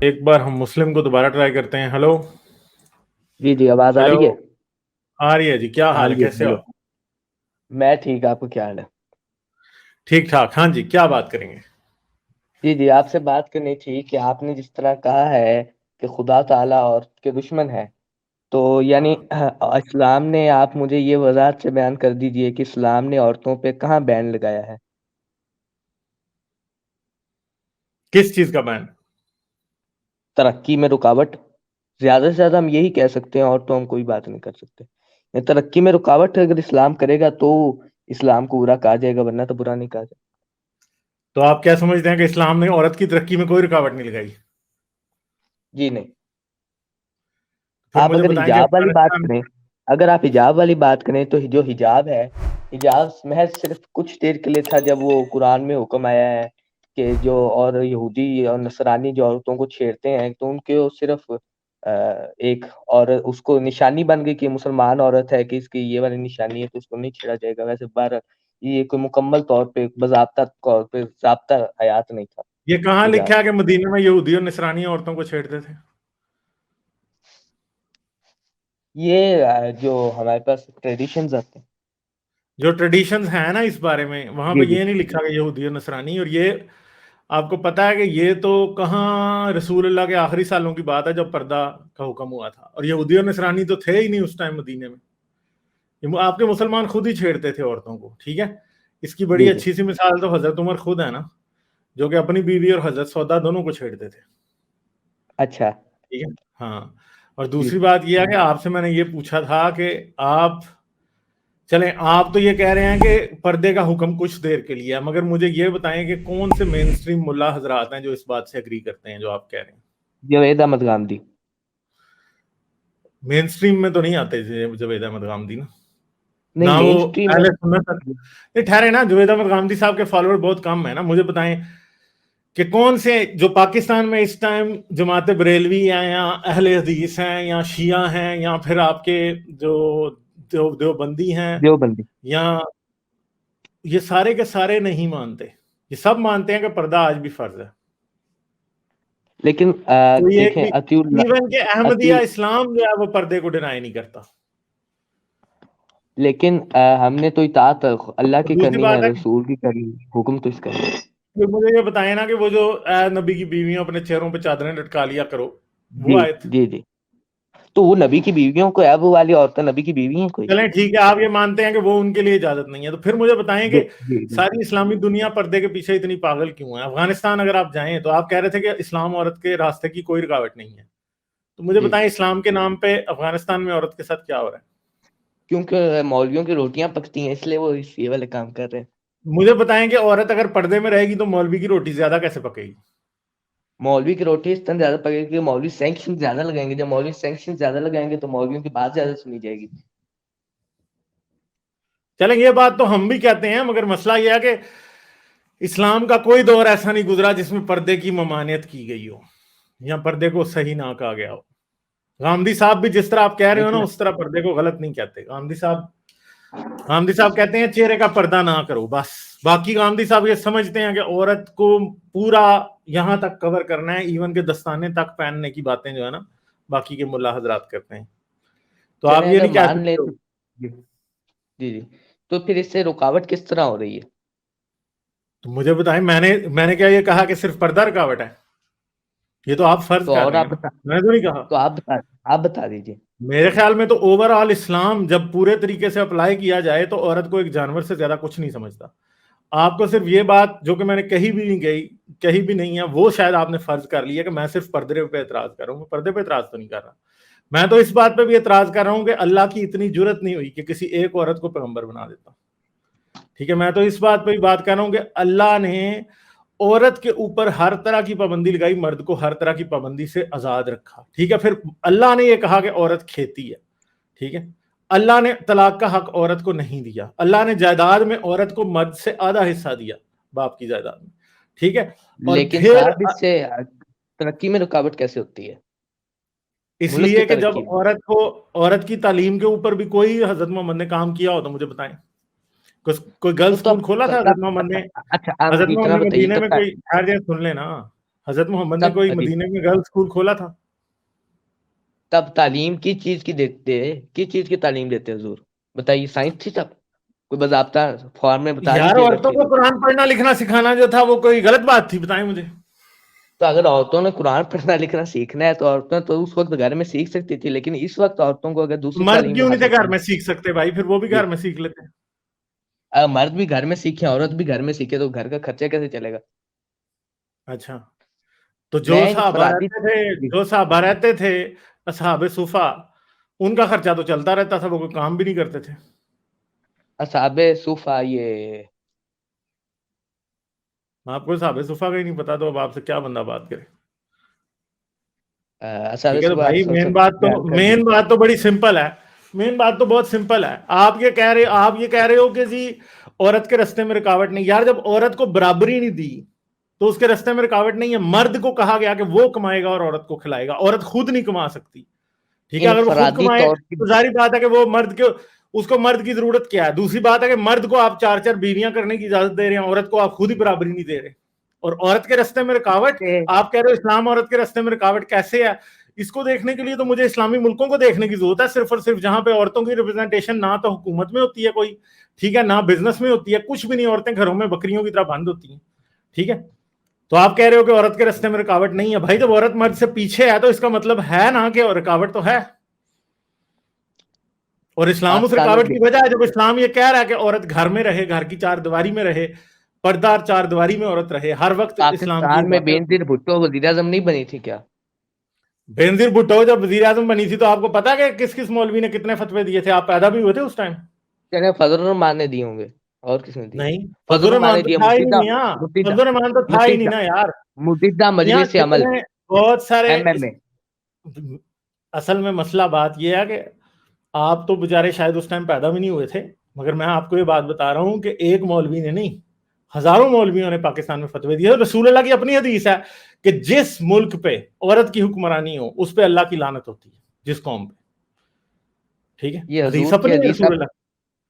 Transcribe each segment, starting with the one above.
ایک بار ہم مسلم کو دوبارہ ٹرائی کرتے ہیں. ہلو جی جی آواز آ ہلو رہی ہے؟ آ رہی ہے جی. کیا آ حال ہے, رہی ہے. کیسے ہو ہیلو، آپ؟ میں ٹھیک. آپ کو کیا حال ہے؟ ٹھیک ٹھاک. ہاں جی, کیا بات کریں گے؟ جی جی آپ سے بات کرنی تھی کہ آپ نے جس طرح کہا ہے کہ خدا تعالیٰ اور کے دشمن ہے، تو یعنی اسلام نے، آپ مجھے یہ وضاحت سے بیان کر دیجئے کہ اسلام نے عورتوں پہ کہاں بین لگایا ہے؟ کس چیز کا بین؟ ترقی میں رکاوٹ. زیادہ سے زیادہ ہم یہی کہہ سکتے ہیں، اور تو ہم کوئی بات نہیں کر سکتے. یہ ترقی میں رکاوٹ اگر اسلام کرے گا تو اسلام کو برا کہا جائے گا، ورنہ تو برا نہیں کہا جائے گا. تو آپ کیا سمجھتے ہیں کہ اسلام نے عورت کی ترقی میں کوئی رکاوٹ نہیں لگائی؟ جی نہیں. پھر آپ مجھے اگر بتائیں کہ حجاب والی بات افغانستان. کریں، اگر آپ حجاب والی بات کریں تو جو حجاب ہے، حجاب محض صرف کچھ دیر کے لیے تھا جب وہ قرآن میں حکم آیا ہے کہ جو اور یہودی اور نصرانی جو عورتوں کو چھیڑتے ہیں تو ان کے صرف ایک اور اس کو نشانی بن گئی کہ مسلمان عورت ہے کہ اس کی یہ والی نشانی ہے تو اس کو نہیں چھیڑا جائے گا. ویسے بار یہ کوئی مکمل طور پہ باضابطہ طور پہ ضابطہ حیات نہیں تھا یہ کہاں حجاب. لکھا ہے کہ مدینے میں یہودی اور نصرانی عورتوں کو چھیڑتے تھے؟ یہ جو ہمارے پاس ٹریڈیشنز آتے ہیں. جو ٹریڈیشنز ہیں نا اس بارے میں, وہاں پہ جی جی یہ نہیں لکھا کہ یہودی اور نصرانی. اور یہ آپ کو پتا ہے کہ یہ تو کہاں رسول اللہ کے آخری سالوں کی بات ہے جب پردہ کا حکم ہوا تھا, اور یہودی اور نصرانی تو تھے ہی نہیں اس ٹائم مدینے میں. آپ کے مسلمان خود ہی چھیڑتے تھے عورتوں کو. ٹھیک ہے, اس کی بڑی جی جی. اچھی سی مثال تو حضرت عمر خود ہے نا, جو کہ اپنی بیوی اور حضرت سودا دونوں کو چھیڑتے تھے. اچھا. ٹھیک ہے, ہاں. اور جی دوسری بات یہ ہے کہ آپ سے میں نے یہ پوچھا تھا کہ آپ تو یہ کہہ رہے ہیں کہ پردے کا حکم کچھ دیر کے لیے ہے, مگر مجھے یہ بتائیں کہ کون سے مین اسٹریم ملا حضرات ہیں جو اس بات سے اگری کرتے ہیں جو آپ کہہ رہے ہیں؟ جاوید احمد گاندھی. مین اسٹریم میں تو نہیں آتے جاوید احمد گاندھی نا, نہیں نہ مین وہ اسٹریم میں. اہل سنت. یہ ٹھہرے نا, جاوید احمد گاندھی صاحب کے فالوور بہت کم ہے نا. مجھے بتائیں کہ کون سے جو پاکستان میں اس ٹائم جماعت بریلوی ہیں یا اہل حدیث ہیں یا شیعہ ہیں یا پھر آپ کے جو دیوبندی ہیں دیوبندی. یا یہ سارے کے سارے نہیں مانتے. یہ سب مانتے ہیں کہ پردہ آج بھی فرض ہے. لیکن کوئی ایک دیکھیں بھی, ایون کہ احمدیہ اسلام جو ہے وہ پردے کو ڈینائی نہیں کرتا. لیکن ہم نے تو اطاعت اللہ کی دوسری کرنی ہے، بات ہے رسول کی کرنی ہے، حکم تو اس کا ہے. کہ مجھے یہ بتائیں نا کہ وہ جو اے نبی کی بیویوں اپنے چہروں پہ چادریں لٹکا لیا کرو, جی وہ آیت. جی جی. تو وہ نبی کی بیویوں کو ہے، وہ والی عورتیں نبی کی بیوی ہیں کوئی؟ چلیں ٹھیک ہے, آپ یہ مانتے ہیں کہ وہ ان کے لیے اجازت نہیں ہے, تو پھر مجھے بتائیں جی کہ جی جی. ساری اسلامی دنیا پردے کے پیچھے اتنی پاگل کیوں ہے؟ افغانستان اگر آپ جائیں تو آپ کہہ رہے تھے کہ اسلام عورت کے راستے کی کوئی رکاوٹ نہیں ہے, تو مجھے جی بتائیں اسلام کے نام پہ افغانستان میں عورت کے ساتھ کیا ہو رہا ہے؟ کیونکہ مولویوں کی روٹیاں پکتی ہیں اس لیے وہ یہ والے کام کر رہے ہیں. مجھے بتائیں کہ عورت اگر پردے میں رہے گی تو مولوی کی روٹی زیادہ کیسے پکے گی؟ مولوی کی روٹی اس طرح زیادہ پکے گی، مولوی سینکشن زیادہ لگائیں گے. جب مولوی سینکشن زیادہ لگائیں گے تو مولویوں کی بات زیادہ سنی جائے گی. چلیں یہ بات تو ہم بھی کہتے ہیں, مگر مسئلہ یہ ہے کہ اسلام کا کوئی دور ایسا نہیں گزرا جس میں پردے کی ممانعت کی گئی ہو یا پردے کو صحیح نہ کہا گیا ہو. گاندھی صاحب بھی جس طرح آپ کہہ رہے ہو نا لیکن اس طرح پردے کو غلط نہیں کہتے. گاندھی صاحب کہتے ہیں چہرے کا پردہ نہ کرو بس. باقی گاندھی صاحب یہ سمجھتے ہیں کہ عورت کو پورا یہاں تک کور کرنا ہے, ایون کہ دستانے تک پہننے کی باتیں جو ہے نا باقی کے ملا حضرات کرتے ہیں. تو آپ چلیں یہ اگر نہیں کہہ مان لیں سکتے ہو. تو جی جی جی. تو پھر اس سے رکاوٹ کس طرح ہو رہی ہے؟ تو مجھے بتائیں, میں نے کیا یہ کہا کہ صرف پردہ رکاوٹ ہے؟ یہ تو آپ فرض تو کر اور رہے ہیں آپ نا, بتا میں تو نہیں کہا. تو آپ بتا دیجیے. میرے خیال میں تو اوور آل اسلام جب پورے طریقے سے اپلائی کیا جائے تو عورت کو ایک جانور سے زیادہ کچھ نہیں سمجھتا. آپ کو صرف یہ بات جو کہ میں نے کہیں بھی نہیں ہے وہ شاید آپ نے فرض کر لیا کہ میں صرف پردے پہ اعتراض کر رہا ہوں. میں پردے پہ اعتراض تو نہیں کر رہا. میں تو اس بات پہ بھی اعتراض کر رہا ہوں کہ اللہ کی اتنی جرت نہیں ہوئی کہ کسی ایک عورت کو پیغمبر بنا دیتا. ٹھیک ہے, میں تو اس بات پہ بھی بات کر رہا ہوں کہ اللہ نے عورت کے اوپر ہر طرح کی پابندی لگائی, مرد کو ہر طرح کی پابندی سے آزاد رکھا. ٹھیک ہے, پھر اللہ نے یہ کہا کہ عورت کھیتی ہے. ٹھیک ہے, اللہ نے طلاق کا حق عورت کو نہیں دیا. اللہ نے جائیداد میں عورت کو مرد سے آدھا حصہ دیا, باپ کی جائیداد میں. ٹھیک ہے, اور لیکن پھر صاحب اس سے ترقی میں رکاوٹ کیسے ہوتی ہے؟ اس ملک کی لیے کہ جب ترقی میں. عورت کی تعلیم کے اوپر بھی کوئی حضرت محمد نے کام کیا ہو تو مجھے بتائیں. کوئی گرل تو اسکول کھولا تھا حضرت محمد نے؟ اچھا آپ حضرت اتنا محمد نے بتائیے مدینے کہ میں کوئی, سن لینا, حضرت محمد نے سب کوئی حدیث مدینے میں گرلز اسکول کھولا تھا؟ تب تعلیم کس چیز کی دیتے، کس چیز کی تعلیم دیتے حضور بتائیے؟ سائنس تھی تب؟ کوئی باضابطہ فارم میں بتا یار دیجیے اگر عورتوں تھی کو تو قرآن پڑھنا لکھنا سکھانا جو تھا وہ کوئی غلط بات تھی؟ بتائیں مجھے. تو اگر عورتوں نے قرآن پڑھنا لکھنا سیکھنا ہے تو عورتیں تو اس وقت گھر میں سیکھ سکتی تھی، لیکن اس وقت عورتوں کو اگر دوسری مرد تعلیم کیوں نہیں حاصل تھے گھر کرنی میں سیکھ سکتے بھائی؟ پھر وہ بھی جی، گھر میں سیکھ لیتے. اگر مرد بھی گھر میں سیکھے عورت بھی گھر میں سیکھے تو گھر کا خرچہ کیسے چلے گا؟ اچھا، تو جو میں صحابہ انفرادی رہتے تھے جی جو صحابہ رہتے تھے اصحاب صفا، ان کا خرچہ تو چلتا رہتا تھا، وہ کوئی کام بھی نہیں کرتے تھے. اصحاب صوفہ یہ آپ کو صحابہ صفا کا ہی نہیں پتا تو اب آپ سے کیا بندہ بات کرے. اصحاب ٹھیک ہے تو صوفہ بھائی سب بیان کر دی. مین بات تو بڑی سمپل ہے. مین بات تو بہت سمپل ہے. آپ یہ کہہ رہے ہو کہ جی عورت کے رستے میں رکاوٹ نہیں. یار جب عورت کو برابری نہیں دی تو اس کے رستے میں رکاوٹ نہیں ہے. مرد کو کہا گیا کہ وہ کمائے گا اور عورت کو کھلائے گا. عورت خود نہیں کما سکتی. ٹھیک ہے، اگر وہ خود انفرادی کمائے طور کی تو ظاہری بات ہے کہ وہ اس کو مرد کی ضرورت کیا ہے. دوسری بات ہے کہ مرد کو آپ 4 بیویاں کرنے کی اجازت دے رہے ہیں، عورت کو آپ خود ہی برابری نہیں دے رہے. اور عورت کے رستے میں رکاوٹ، آپ کہہ رہے ہو اسلام عورت کے رستے میں رکاوٹ کیسے ہے؟ اس کو دیکھنے کے لیے تو مجھے اسلامی ملکوں کو دیکھنے کی ضرورت ہے، صرف اور صرف جہاں پہ عورتوں کی ریپرزنٹیشن نہ تو حکومت میں ہوتی ہے کوئی، ٹھیک ہے، نہ بزنس میں ہوتی ہے، کچھ بھی نہیں. عورتیں گھروں میں بکریوں کی طرح بند ہوتی ہیں. ٹھیک ہے، تو آپ کہہ رہے ہو کہ عورت کے رستے میں رکاوٹ نہیں ہے. بھائی جب عورت مرد سے پیچھے ہے تو اس کا مطلب ہے نا کہ رکاوٹ تو ہے. اور اسلام اس پاکستان رکاوٹ میں کی وجہ ہے جب اسلام یہ کہہ رہا ہے کہ عورت گھر میں رہے، گھر کی 4 دیواری میں رہے، پردار 4 دیواری میں عورت رہے. ہر وقت اسلام کی پاکستان میں باتیں ہوتی ہیں. بینظیر بھٹو وزیر اعظم نہیں بنی تھی کیا؟ بینظیر بھٹو جب وزیر اعظم بنی تھی تو آپ کو پتا کہ کس کس مولوی نے کتنے فتوے دیے تھے؟ آپ پیدا بھی ہوئے تھے اس ٹائم؟ چلے فضل الرحمان نے دیے ہوں گے، اور کس نے دیے؟ نہیں، فضل فضل الرحمان الرحمان نے تو دیے، تھا ہی نہیں میاں. فضل الرحمان تو تھا ہی نہیں نا یار. متحدہ میاں مجلس عمل کتنے بہت سارے MMA. اصل میں مسئلہ بات یہ ہے کہ آپ تو بےچارے شاید اس ٹائم پیدا بھی نہیں ہوئے تھے، مگر میں آپ کو یہ بات بتا رہا ہوں کہ ایک مولوی نے نہیں، ہزاروں مولویوں نے پاکستان میں فتوے دیے. رسول اللہ کی اپنی حدیث ہے کہ جس ملک پہ عورت کی حکمرانی ہو اس پہ اللہ کی لعنت ہوتی ہے، جس قوم پہ. ٹھیک ہے، یہ حدیث حضور کی اپنی ہے حدیث رسول اللہ.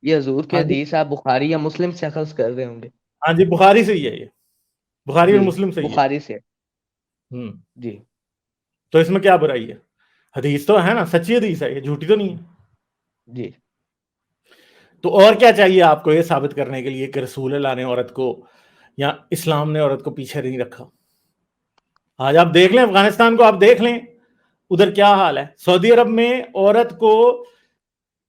یہ حضور کی ہاں جی، حدیث آپ بخاری یا مسلم سے اخذ کر رہے ہوں گے. ہاں جی، بخاری سے ہی ہے یہ، بخاری اور جی مسلم سے ہی ہے. بخاری سے. جی تو اس میں کیا برائی ہے؟ حدیث تو ہے نا، سچی حدیث ہے، یہ جھوٹی تو نہیں ہے. جی تو اور کیا چاہیے آپ کو یہ ثابت کرنے کے لیے کہ رسول اللہ نے عورت کو یا اسلام نے عورت کو پیچھے نہیں رکھا؟ آج آپ دیکھ لیں افغانستان کو، آپ دیکھ لیں ادھر کیا حال ہے. سعودی عرب میں عورت کو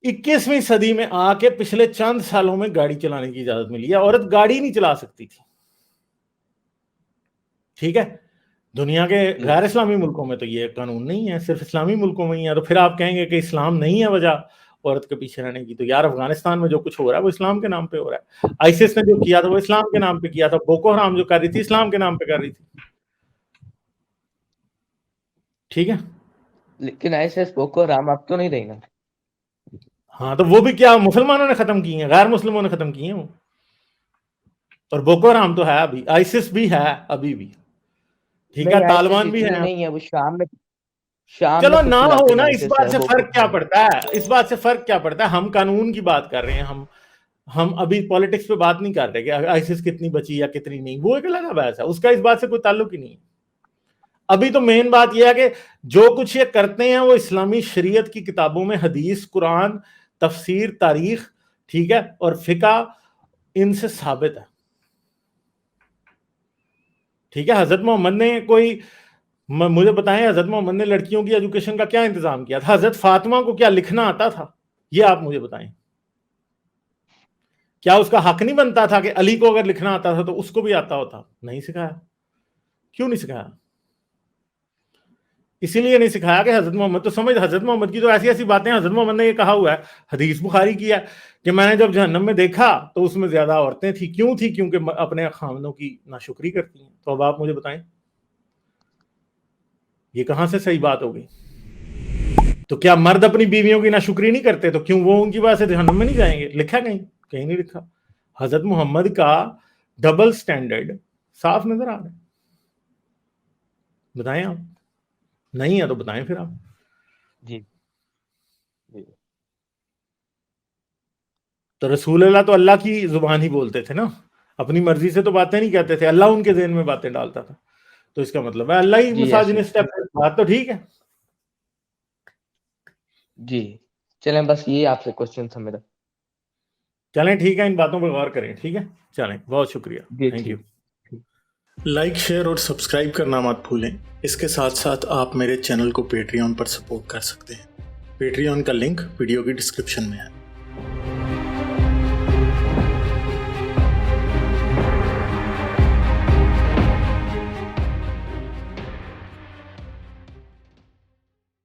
21ویں صدی میں آ کے پچھلے چند سالوں میں گاڑی چلانے کی اجازت ملی ہے. عورت گاڑی نہیں چلا سکتی تھی. ٹھیک ہے، دنیا کے جی غیر اسلامی ملکوں میں تو یہ قانون نہیں ہے، صرف اسلامی ملکوں میں ہی ہے. تو پھر آپ کہیں گے کہ اسلام نہیں ہے وجہ عورت کے پیچھے رہنے کی. تو یار افغانستان میں جو کچھ ہو رہا ہے وہ اسلام کے نام پہ ہو رہا ہے. آئیسس نے جو کیا تھا وہ اسلام کے نام پہ کیا تھا. بوکو حرام جو کر رہی تھی اسلام کے نام پہ کر رہی تھی. ٹھیک ہے، لیکن ایسے بوکو حرام اب تو نہیں رہی نا. ہاں تو وہ بھی کیا مسلمانوں نے ختم کی ہیں؟ غیر مسلموں نے ختم کی ہیں وہ. اور بوکو حرام تو ہے ابھی، آئیسس بھی ہے ابھی بھی. ٹھیک ہے، نہیں آئیسس طالبان بھی اتنی ہیں. نہیں ہے، وہ شام میں چلو نہ کچھ علاقے ہو نا، میں اس آئیسس ہے، بات سے بوکو فرق کیا حرام. پڑتا ہے؟ اس بات سے فرق کیا پڑتا ہے؟ ہم قانون کی بات کر رہے ہیں. ہم ابھی پالیٹکس پہ بات نہیں کر رہے کہ آئیسس کتنی بچی یا کتنی نہیں. وہ ایک الگ بحث ہے، اس کا اس بات سے کوئی تعلق ہی نہیں ہے. ابھی تو مین بات یہ ہے کہ جو کچھ یہ کرتے ہیں وہ اسلامی شریعت کی کتابوں میں حدیث، قرآن، تفسیر، تاریخ، ٹھیک ہے، اور فقہ ان سے ثابت ہے. ٹھیک ہے، حضرت محمد نے مجھے بتائیں حضرت محمد نے لڑکیوں کی ایجوکیشن کا کیا انتظام کیا تھا؟ حضرت فاطمہ کو کیا لکھنا آتا تھا؟ یہ آپ مجھے بتائیں. کیا اس کا حق نہیں بنتا تھا کہ علی کو اگر لکھنا آتا تھا تو اس کو بھی آتا ہوتا؟ نہیں سکھایا. کیوں نہیں سکھایا؟ اسی لیے نہیں سکھایا کہ حضرت محمد تو حضرت محمد کی تو ایسی باتیں حضرت محمد نے یہ کہا ہوا ہے، حدیث بخاری کی ہے کہ میں نے جب جہنم میں دیکھا تو اس میں زیادہ عورتیں تھیں. کیوں تھی؟ کیونکہ اپنے خامنوں کی ناشکری کرتی ہیں. تو اب آپ مجھے بتائیں یہ کہاں سے صحیح بات ہوگی؟ تو کیا مرد اپنی بیویوں کی ناشکری نہیں کرتے؟ تو کیوں وہ ان کی وجہ سے جہنم میں نہیں جائیں گے؟ لکھا کہیں نہیں لکھا. حضرت محمد کا ڈبل سٹینڈرڈ صاف نظر آ رہا ہے. بتائیں آپ. نہیں ہے تو بتائیں پھر آپ. جی جی تو رسول اللہ تو اللہ کی زبان ہی بولتے تھے نا، اپنی مرضی سے تو باتیں نہیں کہتے تھے. اللہ ان کے ذہن میں باتیں ڈالتا تھا. تو اس کا مطلب ہے اللہ ہی جی مساجنسٹ ہے، بات تو ٹھیک ہے. جی چلیں بس یہ آپ سے کوشچن تھا میرا. چلیں ٹھیک ہے، ان باتوں پہ غور کریں. ٹھیک ہے، چلیں، بہت شکریہ. جی تھینک یو. ٹھیک. لائک، شیئر اور سبسکرائب کرنا مت بھولیں. اس کے ساتھ ساتھ آپ میرے چینل کو پیٹریون پر سپورٹ کر سکتے ہیں. پیٹریون کا لنک ویڈیو کی ڈسکرپشن میں ہے.